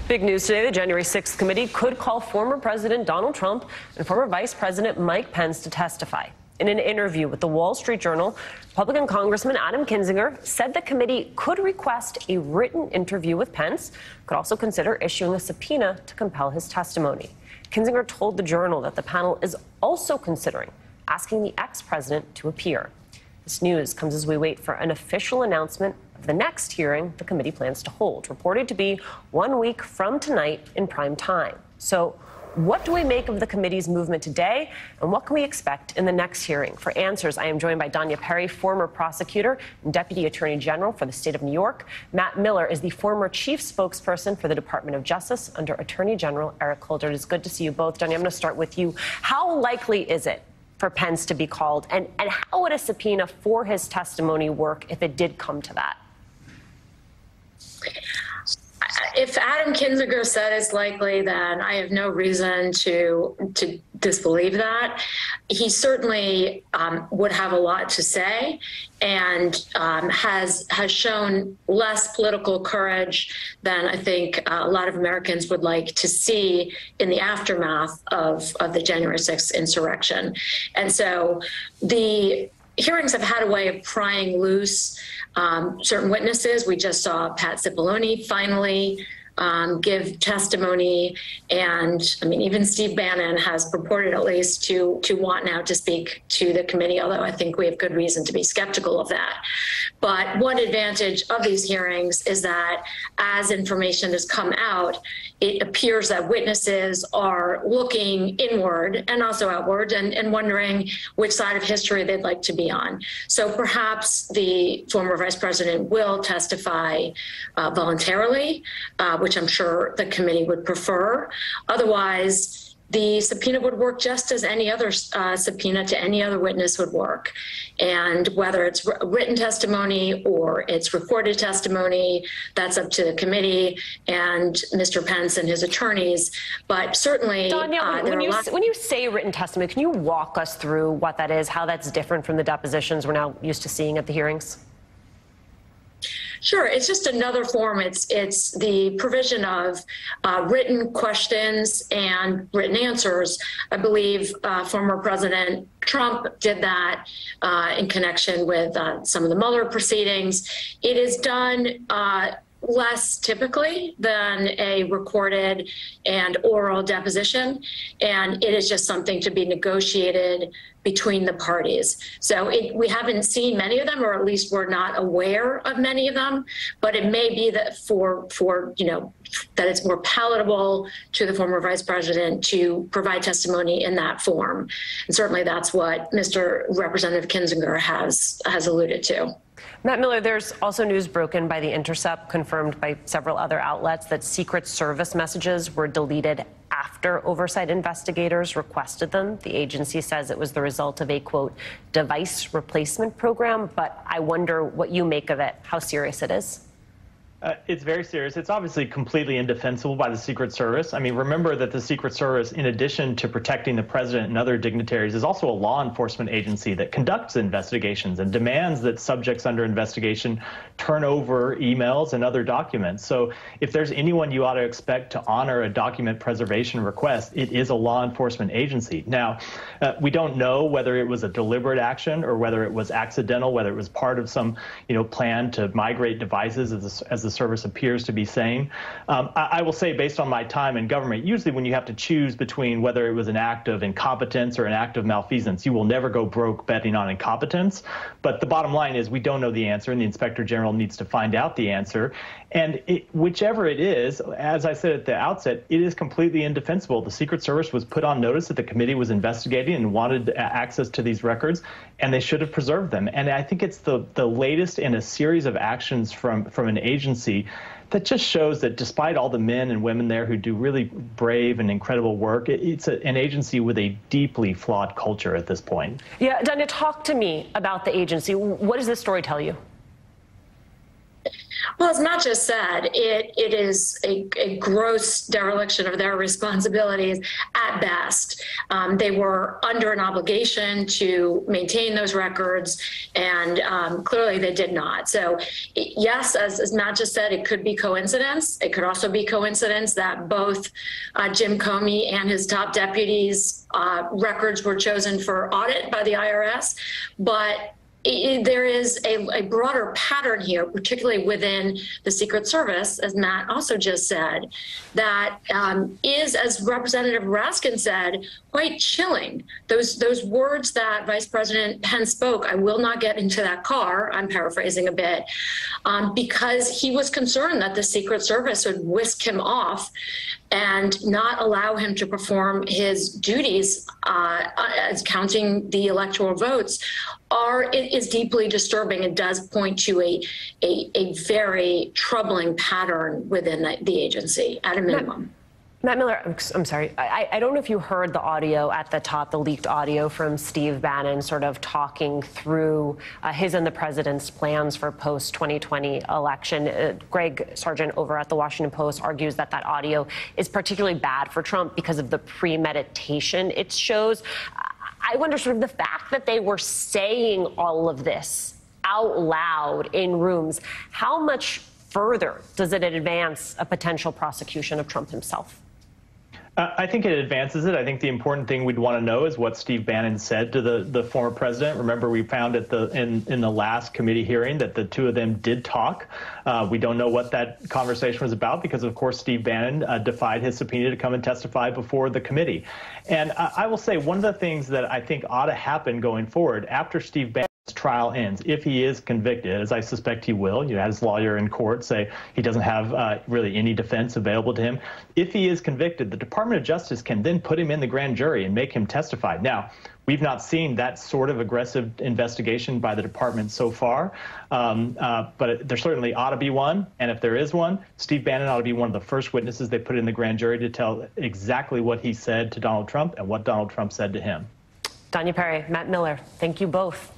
Big news today, the January 6th committee could call former President Donald Trump and former Vice President Mike Pence to testify. In an interview with the Wall Street Journal, Republican Congressman Adam Kinzinger said the committee could request a written interview with Pence, could also consider issuing a subpoena to compel his testimony. Kinzinger told the Journal that the panel is also considering asking the ex-president to appear. This news comes as we wait for an official announcement of the next hearing the committee plans to hold, reported to be 1 week from tonight in prime time. So what do we make of the committee's movement today, and what can we expect in the next hearing? For answers, I am joined by Danya Perry, former prosecutor and Deputy Attorney General for the state of New York. Matt Miller is the former chief spokesperson for the Department of Justice under Attorney General Eric Holder. It is good to see you both. Danya, I'm going to start with you. How likely is it for Pence to be called, and how would a subpoena for his testimony work if it did come to that? If Adam Kinzinger said it's likely, then I have no reason to disbelieve that. He certainly would have a lot to say, and has shown less political courage than I think a lot of Americans would like to see in the aftermath of the January 6th insurrection. And so the hearings have had a way of prying loose certain witnesses. We just saw Pat Cipollone finally give testimony, and I mean, even Steve Bannon has purported at least to want now to speak to the committee, although I think we have good reason to be skeptical of that. But one advantage of these hearings is that as information has come out, it appears that witnesses are looking inward and also outward and wondering which side of history they'd like to be on. So perhaps the former vice president will testify voluntarily, which I'm sure the committee would prefer. Otherwise, the subpoena would work just as any other subpoena to any other witness would work. And whether it's written testimony or it's recorded testimony, that's up to the committee and Mr. Pence and his attorneys. But certainly, Danya, when you say written testimony, can you walk us through what that is, how that's different from the depositions we're now used to seeing at the hearings? Sure. It's just another form. It's the provision of written questions and written answers. I believe former President Trump did that in connection with some of the Mueller proceedings. It is done less typically than a recorded and oral deposition, and it is just something to be negotiated between the parties. So we haven't seen many of them, or at least we're not aware of many of them, but it may be that that it's more palatable to the former vice president to provide testimony in that form. And certainly that's what Mr. Representative Kinzinger has alluded to. Matt Miller, there's also news broken by The Intercept, confirmed by several other outlets, that Secret Service messages were deleted after oversight investigators requested them. The agency says it was the result of a, quote, device replacement program, but I wonder what you make of it, how serious it is. It's very serious. It's obviously completely indefensible by the Secret Service. I mean, remember that the Secret Service, in addition to protecting the president and other dignitaries, is also a law enforcement agency that conducts investigations and demands that subjects under investigation turn over emails and other documents. So if there's anyone you ought to expect to honor a document preservation request, it is a law enforcement agency. Now, we don't know whether it was a deliberate action or whether it was accidental, whether it was part of some, plan to migrate devices, as the service appears to be saying. I will say, based on my time in government, usually when you have to choose between whether it was an act of incompetence or an act of malfeasance, you will never go broke betting on incompetence. But the bottom line is we don't know the answer, and the Inspector General needs to find out the answer. And whichever it is, as I said at the outset, it is completely indefensible. The Secret Service was put on notice that the committee was investigating and wanted access to these records, and they should have preserved them. And I think it's the latest in a series of actions from an agency that just shows that despite all the men and women there who do really brave and incredible work, it's an agency with a deeply flawed culture at this point. Yeah, Danya, talk to me about the agency. What does this story tell you? Well, as Matt just said, it is a gross dereliction of their responsibilities at best. They were under an obligation to maintain those records, and clearly they did not. So, yes, as Matt just said, it could be coincidence. It could also be coincidence that both Jim Comey and his top deputies' records were chosen for audit by the IRS, but there is a broader pattern here, particularly within the Secret Service, as Matt also just said, that is, as Representative Raskin said, quite chilling. Those words that Vice President Pence spoke, "I will not get into that car," I'm paraphrasing a bit, because he was concerned that the Secret Service would whisk him off and not allow him to perform his duties as counting the electoral votes, is deeply disturbing. It does point to a very troubling pattern within the agency at a minimum. Matt Miller, I'm sorry. I don't know if you heard the audio at the top, the leaked audio from Steve Bannon sort of talking through his and the president's plans for post-2020 election. Greg Sargent over at the Washington Post argues that that audio is particularly bad for Trump because of the premeditation it shows. I wonder, sort of the fact that they were saying all of this out loud in rooms, how much further does it advance a potential prosecution of Trump himself? I think it advances it. I think the important thing we'd want to know is what Steve Bannon said to the former president. Remember, we found in the last committee hearing that the two of them did talk. We don't know what that conversation was about because, of course, Steve Bannon defied his subpoena to come and testify before the committee. And I will say one of the things that I think ought to happen going forward after Steve Bannon's trial ends, if he is convicted, as I suspect he will, you know, his lawyer in court say he doesn't have really any defense available to him. If he is convicted, the Department of Justice can then put him in the grand jury and make him testify. Now, we've not seen that sort of aggressive investigation by the department so far, but there certainly ought to be one. And if there is one, Steve Bannon ought to be one of the first witnesses they put in the grand jury to tell exactly what he said to Donald Trump and what Donald Trump said to him. Danya Perry, Matt Miller, thank you both.